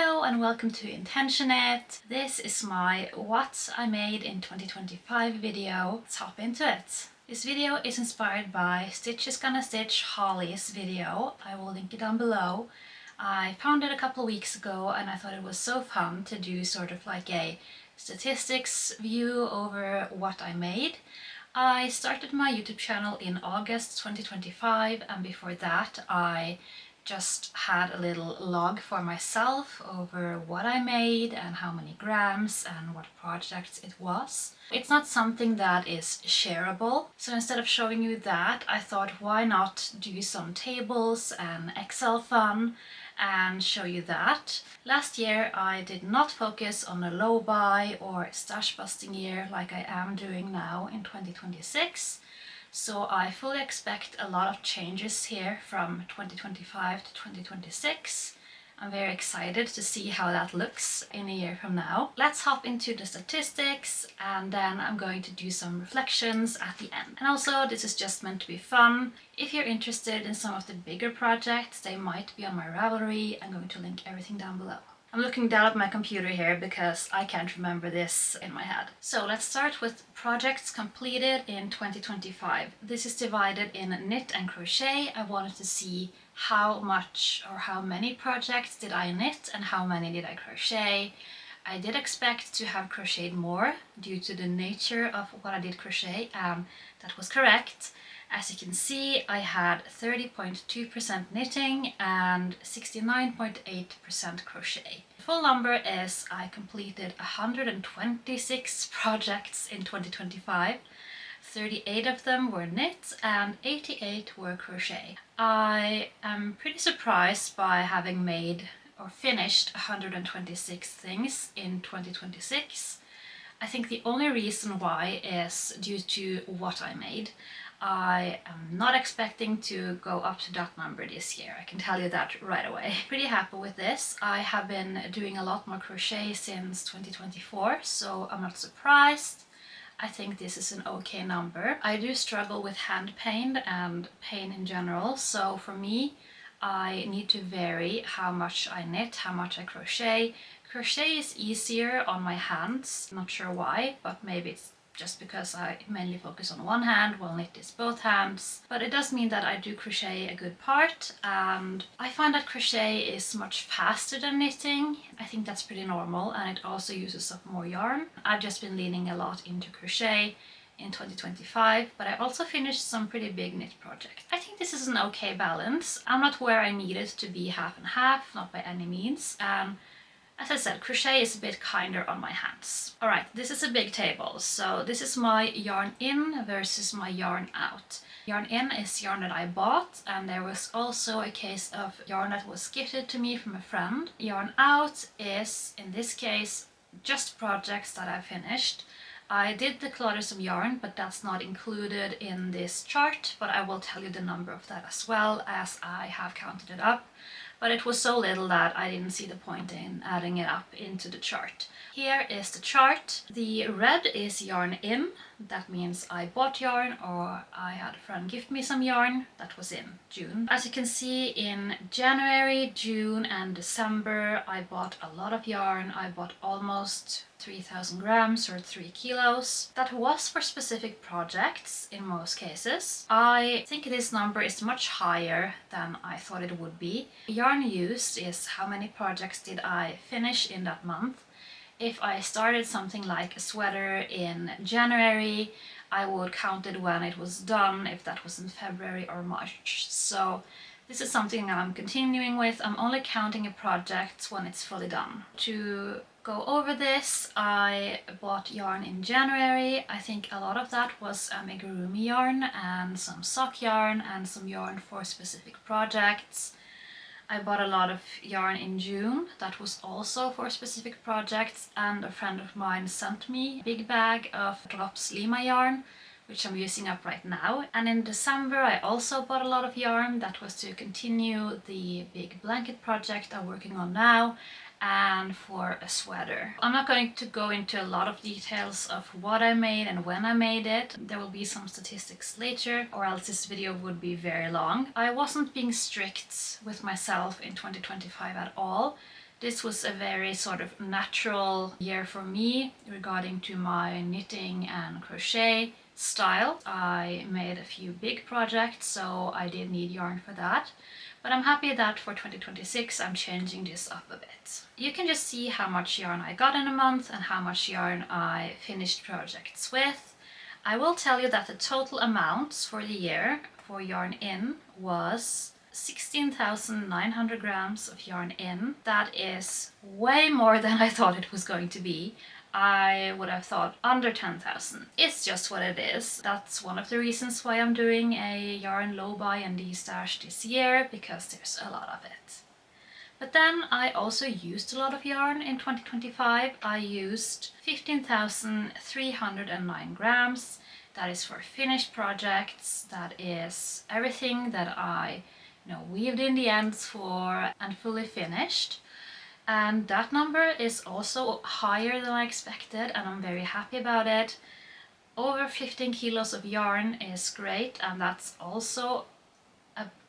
Hello and welcome to Intentionate. This is my What I Made in 2025 video. Let's hop into it. This video is inspired by Stitch is Gonna Stitch Holly's video. I will link it down below. I found it a couple of weeks ago and I thought it was so fun to do sort of like a statistics view over what I made. I started my YouTube channel in August 2025 and before that I just had a little log for myself over what I made and how many grams and what projects it was. It's not something that is shareable, so instead of showing you that, I thought why not do some tables and Excel fun and show you that. Last year I did not focus on a low buy or stash busting year like I am doing now in 2026. So I fully expect a lot of changes here from 2025 to 2026. I'm very excited to see how that looks in a year from now. Let's hop into the statistics and then I'm going to do some reflections at the end. And also this is just meant to be fun. If you're interested in some of the bigger projects, they might be on my Ravelry. I'm going to link everything down below. I'm looking down at my computer here because I can't remember this in my head. So let's start with projects completed in 2025. This is divided in knit and crochet. I wanted to see how much or how many projects did I knit and how many did I crochet. I did expect to have crocheted more due to the nature of what I did crochet, and that was correct. As you can see, I had 30.2% knitting and 69.8% crochet. The full number is I completed 126 projects in 2025. 38 of them were knit and 88 were crochet. I am pretty surprised by having made or finished 126 things in 2026. I think the only reason why is due to what I made. I am not expecting to go up to that number this year, I can tell you that right away. Pretty happy with this. I have been doing a lot more crochet since 2024, so I'm not surprised. I think this is an okay number. I do struggle with hand pain and pain in general, so for me I need to vary how much I knit, how much I crochet. Crochet is easier on my hands, not sure why, but maybe it's just because I mainly focus on one hand, while knit is both hands. But it does mean that I do crochet a good part, and I find that crochet is much faster than knitting. I think that's pretty normal, and it also uses up more yarn. I've just been leaning a lot into crochet in 2025, but I also finished some pretty big knit projects. I think this is an okay balance. I'm not where I need it to be half and half, not by any means. As I said, crochet is a bit kinder on my hands. Alright, this is a big table. So this is my yarn in versus my yarn out. Yarn in is yarn that I bought, and there was also a case of yarn that was gifted to me from a friend. Yarn out is, in this case, just projects that I finished. I did declutter some yarn, but that's not included in this chart, but I will tell you the number of that as well, as I have counted it up. But it was so little that I didn't see the point in adding it up into the chart. Here is the chart. The red is yarn in. That means I bought yarn or I had a friend gift me some yarn. That was in June. As you can see, in January, June and December I bought a lot of yarn. I bought almost 3,000 grams or 3 kilos. That was for specific projects in most cases. I think this number is much higher than I thought it would be. Yarn used is how many projects did I finish in that month. If I started something like a sweater in January, I would count it when it was done, if that was in February or March. So this is something I'm continuing with. I'm only counting a project when it's fully done. To go over this, I bought yarn in January. I think a lot of that was amigurumi yarn and some sock yarn and some yarn for specific projects. I bought a lot of yarn in June. That was also for specific projects, and a friend of mine sent me a big bag of Drops Lima yarn, which I'm using up right now. And in December I also bought a lot of yarn. That was to continue the big blanket project I'm working on now, and for a sweater. I'm not going to go into a lot of details of what I made and when I made it. There will be some statistics later, or else this video would be very long. I wasn't being strict with myself in 2025 at all. This was a very sort of natural year for me regarding to my knitting and crochet style. I made a few big projects, so I did need yarn for that. But I'm happy that for 2026 I'm changing this up a bit. You can just see how much yarn I got in a month and how much yarn I finished projects with. I will tell you that the total amounts for the year for yarn in was 16,900 grams of yarn in. That is way more than I thought it was going to be. I would have thought under 10,000. It's just what it is. That's one of the reasons why I'm doing a yarn low buy and destash this year, because there's a lot of it. But then I also used a lot of yarn in 2025. I used 15,309 grams. That is for finished projects. That is everything that I weaved in the ends for and fully finished. And that number is also higher than I expected, and I'm very happy about it. Over 15 kilos of yarn is great, and that's also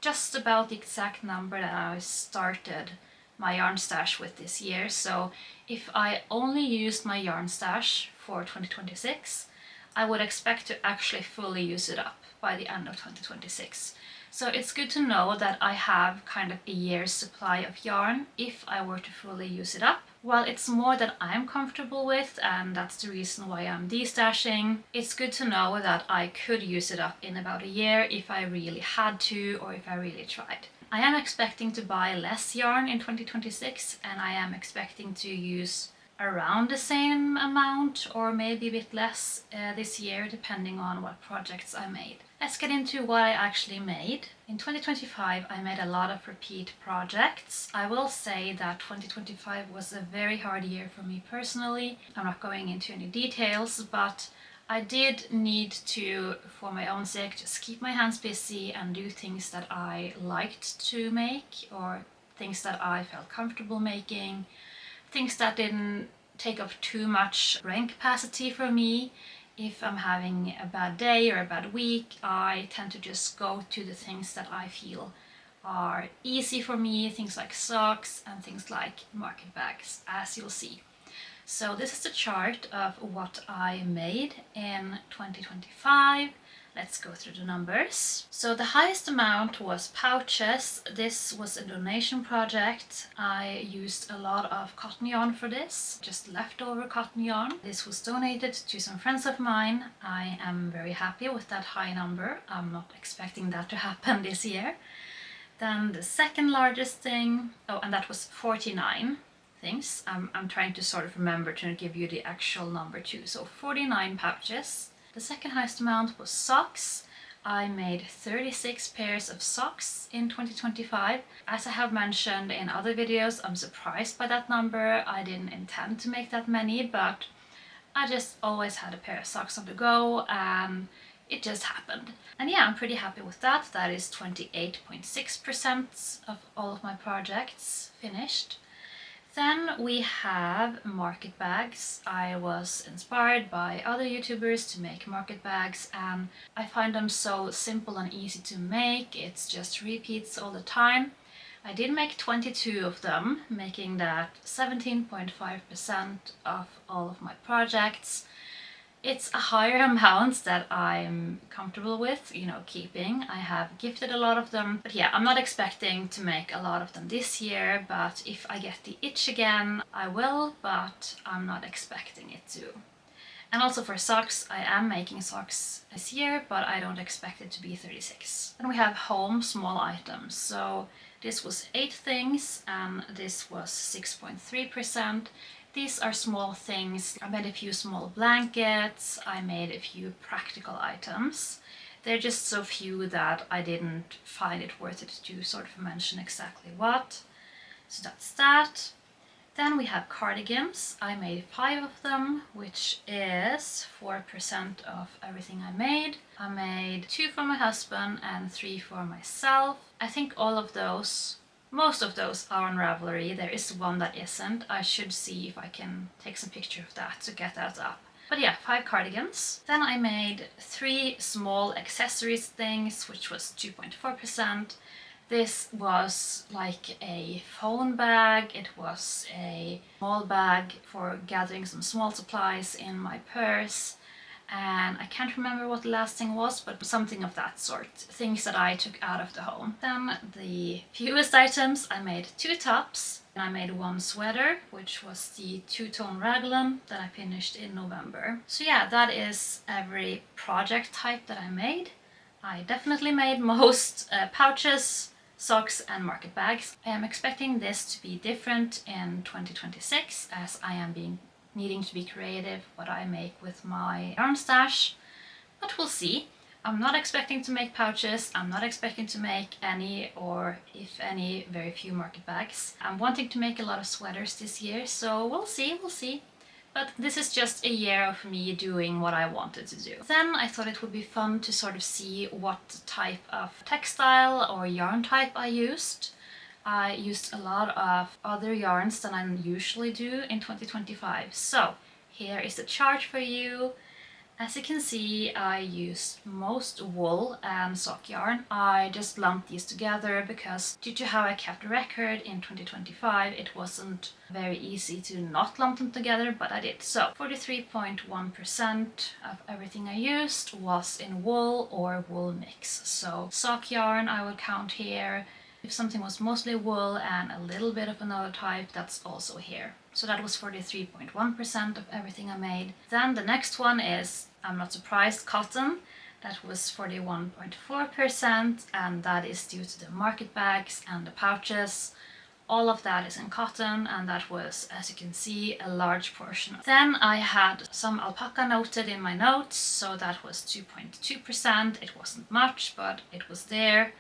just about the exact number that I started my yarn stash with this year. So if I only used my yarn stash for 2026, I would expect to actually fully use it up by the end of 2026. So it's good to know that I have kind of a year's supply of yarn if I were to fully use it up. While it's more than I'm comfortable with, and that's the reason why I'm destashing, it's good to know that I could use it up in about a year if I really had to, or if I really tried. I am expecting to buy less yarn in 2026, and I am expecting to use around the same amount or maybe a bit less this year, depending on what projects I made. Let's get into what I actually made. In 2025 I made a lot of repeat projects. I will say that 2025 was a very hard year for me personally. I'm not going into any details, but I did need to, for my own sake, just keep my hands busy and do things that I liked to make, or things that I felt comfortable making, things that didn't take up too much brain capacity for me. If I'm having a bad day or a bad week, I tend to just go to the things that I feel are easy for me, things like socks and things like market bags, as you'll see. So this is the chart of what I made in 2025. Let's go through the numbers. So the highest amount was pouches. This was a donation project. I used a lot of cotton yarn for this, just leftover cotton yarn. This was donated to some friends of mine. I am very happy with that high number. I'm not expecting that to happen this year. Then the second largest thing, and that was 49 things. I'm trying to sort of remember to give you the actual number too. So 49 pouches. The second highest amount was socks. I made 36 pairs of socks in 2025. As I have mentioned in other videos, I'm surprised by that number. I didn't intend to make that many, but I just always had a pair of socks on the go, and it just happened. And yeah, I'm pretty happy with that. That is 28.6% of all of my projects finished. Then we have market bags. I was inspired by other YouTubers to make market bags, and I find them so simple and easy to make. It's just repeats all the time. I did make 22 of them, making that 17.5% of all of my projects. It's a higher amount that I'm comfortable with, keeping. I have gifted a lot of them, but yeah, I'm not expecting to make a lot of them this year, but if I get the itch again, I will, but I'm not expecting it to. And also for socks, I am making socks this year, but I don't expect it to be 36. Then we have home small items. So this was 8 things, and this was 6.3%. These are small things. I made a few small blankets, I made a few practical items. They're just so few that I didn't find it worth it to sort of mention exactly what. So that's that. Then we have cardigans. I made 5 of them, which is 4% of everything I made. I made 2 for my husband and 3 for myself. I think all of those, most of those are on Ravelry. There is one that isn't. I should see if I can take some picture of that to get that up. But yeah, 5 cardigans. Then I made 3 small accessories things, which was 2.4%. This was like a phone bag. It was a small bag for gathering some small supplies in my purse. And I can't remember what the last thing was, but something of that sort. Things that I took out of the home. Then the fewest items, I made 2 tops. And I made 1 sweater, which was the 2-tone raglan that I finished in November. So yeah, that is every project type that I made. I definitely made most pouches, socks and market bags. I am expecting this to be different in 2026 as I am needing to be creative what I make with my yarn stash, but we'll see. I'm not expecting to make pouches, I'm not expecting to make any, or if any, very few market bags. I'm wanting to make a lot of sweaters this year, so we'll see. But this is just a year of me doing what I wanted to do. Then I thought it would be fun to sort of see what type of textile or yarn type I used. I used a lot of other yarns than I usually do in 2025. So here is the chart for you. As you can see, I used most wool and sock yarn. I just lumped these together because due to how I kept a record in 2025, it wasn't very easy to not lump them together, but I did. So 43.1% of everything I used was in wool or wool mix. So sock yarn I would count here. If something was mostly wool and a little bit of another type, that's also here. So that was 43.1% of everything I made. Then the next one is, I'm not surprised, cotton. That was 41.4%, and that is due to the market bags and the pouches. All of that is in cotton, and that was, as you can see, a large portion. Then I had some alpaca noted in my notes, so that was 2.2%. It wasn't much, but it was there.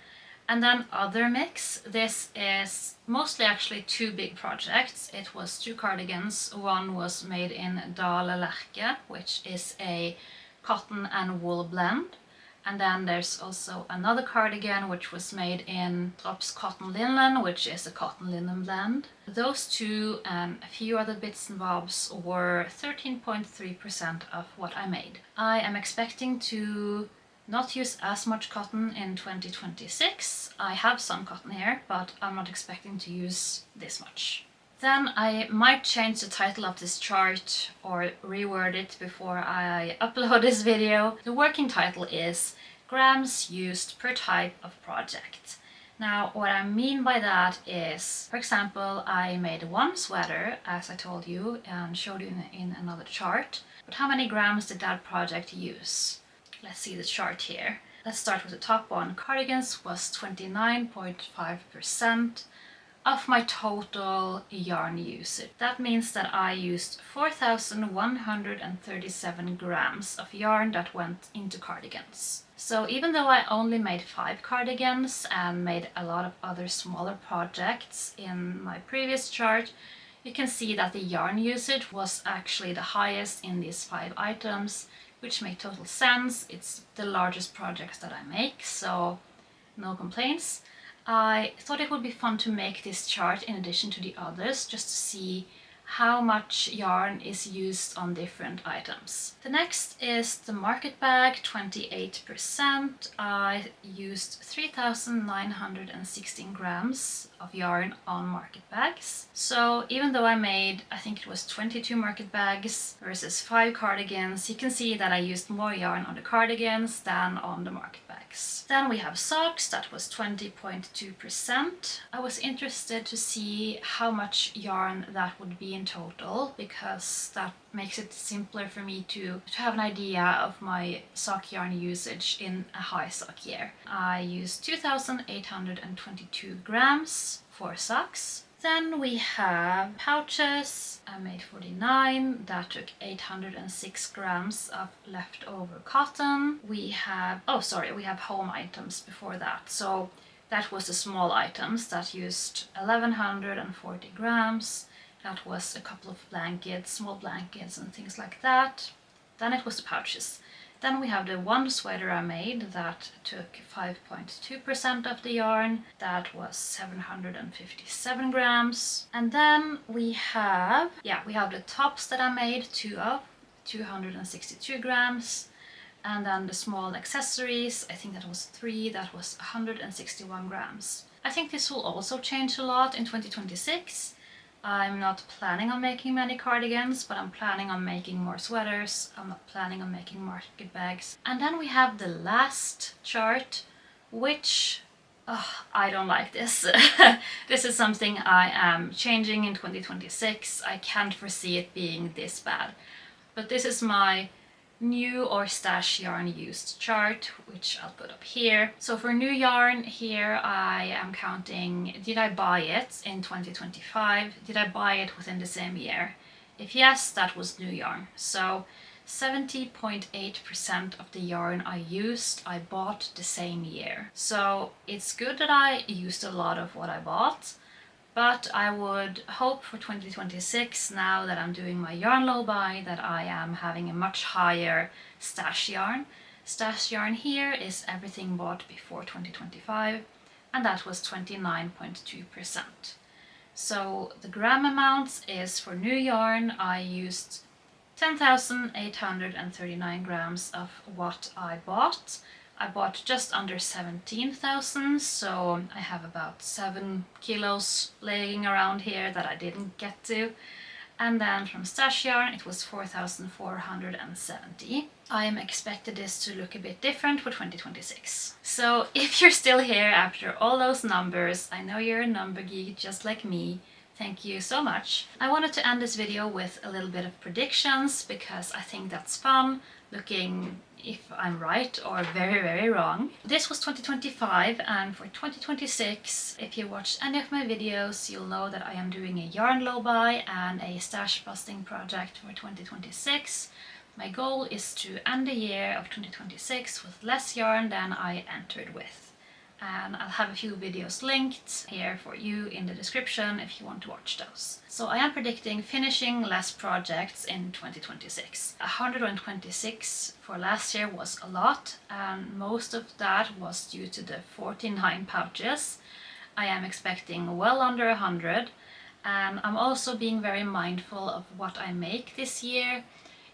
And then other mix, this is mostly actually 2 big projects. It was 2 cardigans. One was made in Dale Lerche, which is a cotton and wool blend. And then there's also another cardigan which was made in Drops Cotton Linen, which is a cotton linen blend. Those 2 and a few other bits and bobs were 13.3% of what I made. I am expecting to not use as much cotton in 2026. I have some cotton here, but I'm not expecting to use this much. Then I might change the title of this chart or reword it before I upload this video. The working title is grams used per type of project. Now, what I mean by that is, for example, I made 1 sweater, as I told you and showed you in another chart, but how many grams did that project use? Let's see the chart here. Let's start with the top one. Cardigans was 29.5% of my total yarn usage. That means that I used 4,137 grams of yarn that went into cardigans. So even though I only made 5 cardigans and made a lot of other smaller projects in my previous chart, you can see that the yarn usage was actually the highest in these 5 items, which make total sense. It's the largest projects that I make, so no complaints. I thought it would be fun to make this chart in addition to the others, just to see how much yarn is used on different items. The next is the market bag, 28%. I used 3,916 grams of yarn on market bags. So even though I made, I think it was 22 market bags versus 5 cardigans, you can see that I used more yarn on the cardigans than on the market bags. Then we have socks, that was 20.2%. I was interested to see how much yarn that would be in total, because that makes it simpler for me to have an idea of my sock yarn usage in a high sock year. I used 2,822 grams for socks. Then we have pouches. I made 49. That took 806 grams of leftover cotton. We have home items before that. So that was the small items that used 1,140 grams. That was a couple of blankets, small blankets and things like that. Then it was the pouches. Then we have the 1 sweater I made that took 5.2% of the yarn. That was 757 grams. And then we have the tops that I made 2 of, 262 grams. And then the small accessories, I think that was 3, that was 161 grams. I think this will also change a lot in 2026. I'm not planning on making many cardigans, but I'm planning on making more sweaters. I'm not planning on making market bags. And then we have the last chart, which I don't like this. This is something I am changing in 2026. I can't foresee it being this bad. But this is my new or stash yarn used chart, which I'll put up here. So for new yarn here, I am counting, did I buy it in 2025? Did I buy it within the same year? If yes, that was new yarn. So 70.8% of the yarn I used, I bought the same year. So it's good that I used a lot of what I bought, but I would hope for 2026, now that I'm doing my yarn low buy, that I am having a much higher stash yarn. Stash yarn here is everything bought before 2025, and that was 29.2%. So the gram amounts is, for new yarn, I used 10,839 grams of what I bought. I bought just under 17,000, so I have about 7 kilos laying around here that I didn't get to. And then from stash yarn it was 4,470. I am expected this to look a bit different for 2026. So if you're still here after all those numbers, I know you're a number geek just like me. Thank you so much. I wanted to end this video with a little bit of predictions, because I think that's fun, looking if I'm right or very, very wrong. This was 2025, and for 2026, if you watched any of my videos, you'll know that I am doing a yarn low buy and a stash busting project for 2026. My goal is to end the year of 2026 with less yarn than I entered with. And I'll have a few videos linked here for you in the description if you want to watch those. So I am predicting finishing less projects in 2026. 126 for last year was a lot, and most of that was due to the 49 pouches. I am expecting well under 100, and I'm also being very mindful of what I make this year.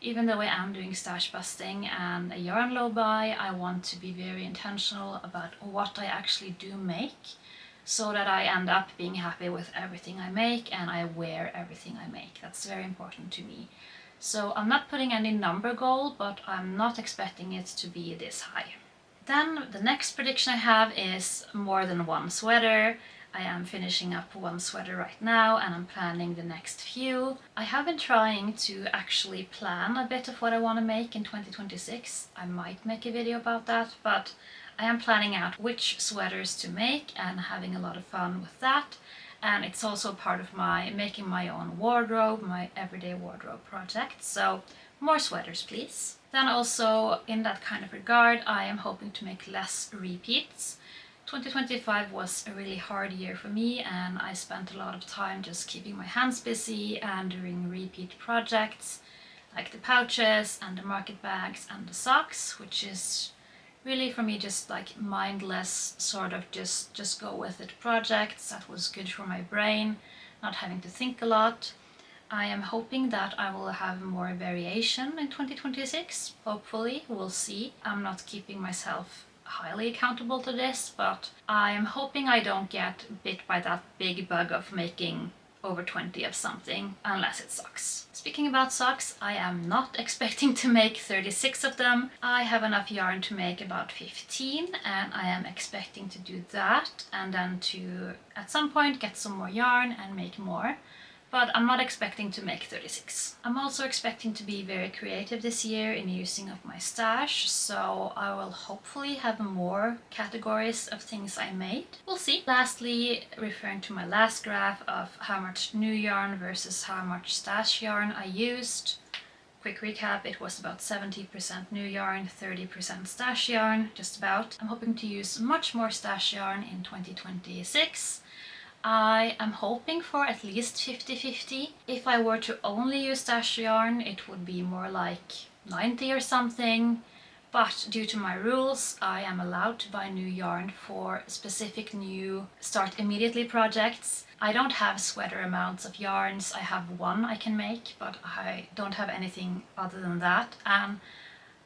Even though I am doing stash busting and a yarn low buy, I want to be very intentional about what I actually do make, so that I end up being happy with everything I make and I wear everything I make. That's very important to me. So I'm not putting any number goal, but I'm not expecting it to be this high. Then the next prediction I have is more than one sweater. I am finishing up one sweater right now, and I'm planning the next few. I have been trying to actually plan a bit of what I want to make in 2026. I might make a video about that, but I am planning out which sweaters to make and having a lot of fun with that. And it's also part of my making my own wardrobe, my everyday wardrobe project. So more sweaters, please. Then also in that kind of regard, I am hoping to make less repeats. 2025 was a really hard year for me, and I spent a lot of time just keeping my hands busy and doing repeat projects like the pouches and the market bags and the socks, which is really for me just like mindless sort of just go with it projects. That was good for my brain, not having to think a lot. I am hoping that I will have more variation in 2026, hopefully, we'll see. I'm not keeping myself highly accountable to this, but I am hoping I don't get bit by that big bug of making over 20 of something, unless it sucks. Speaking about socks, I am not expecting to make 36 of them. I have enough yarn to make about 15, and I am expecting to do that, and then to at some point get some more yarn and make more. But I'm not expecting to make 36. I'm also expecting to be very creative this year in using of my stash, so I will hopefully have more categories of things I made. We'll see. Lastly, referring to my last graph of how much new yarn versus how much stash yarn I used. Quick recap, it was about 70% new yarn, 30% stash yarn, just about. I'm hoping to use much more stash yarn in 2026. I am hoping for at least 50-50. If I were to only use stash yarn, it would be more like 90 or something. But due to my rules, I am allowed to buy new yarn for specific new start immediately projects. I don't have sweater amounts of yarns. I have one I can make, but I don't have anything other than that. And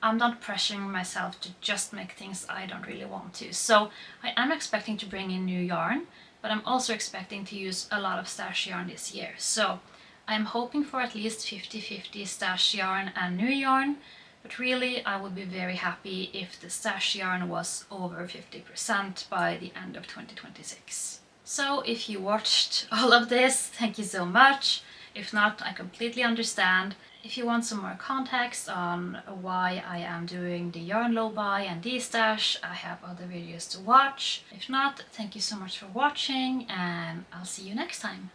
I'm not pressuring myself to just make things I don't really want to. So I am expecting to bring in new yarn, but I'm also expecting to use a lot of stash yarn this year. So I'm hoping for at least 50-50 stash yarn and new yarn, but really I would be very happy if the stash yarn was over 50% by the end of 2026. So if you watched all of this, thank you so much. If not, I completely understand. If you want some more context on why I am doing the yarn low buy and de-stash, I have other videos to watch. If not, thank you so much for watching, and I'll see you next time.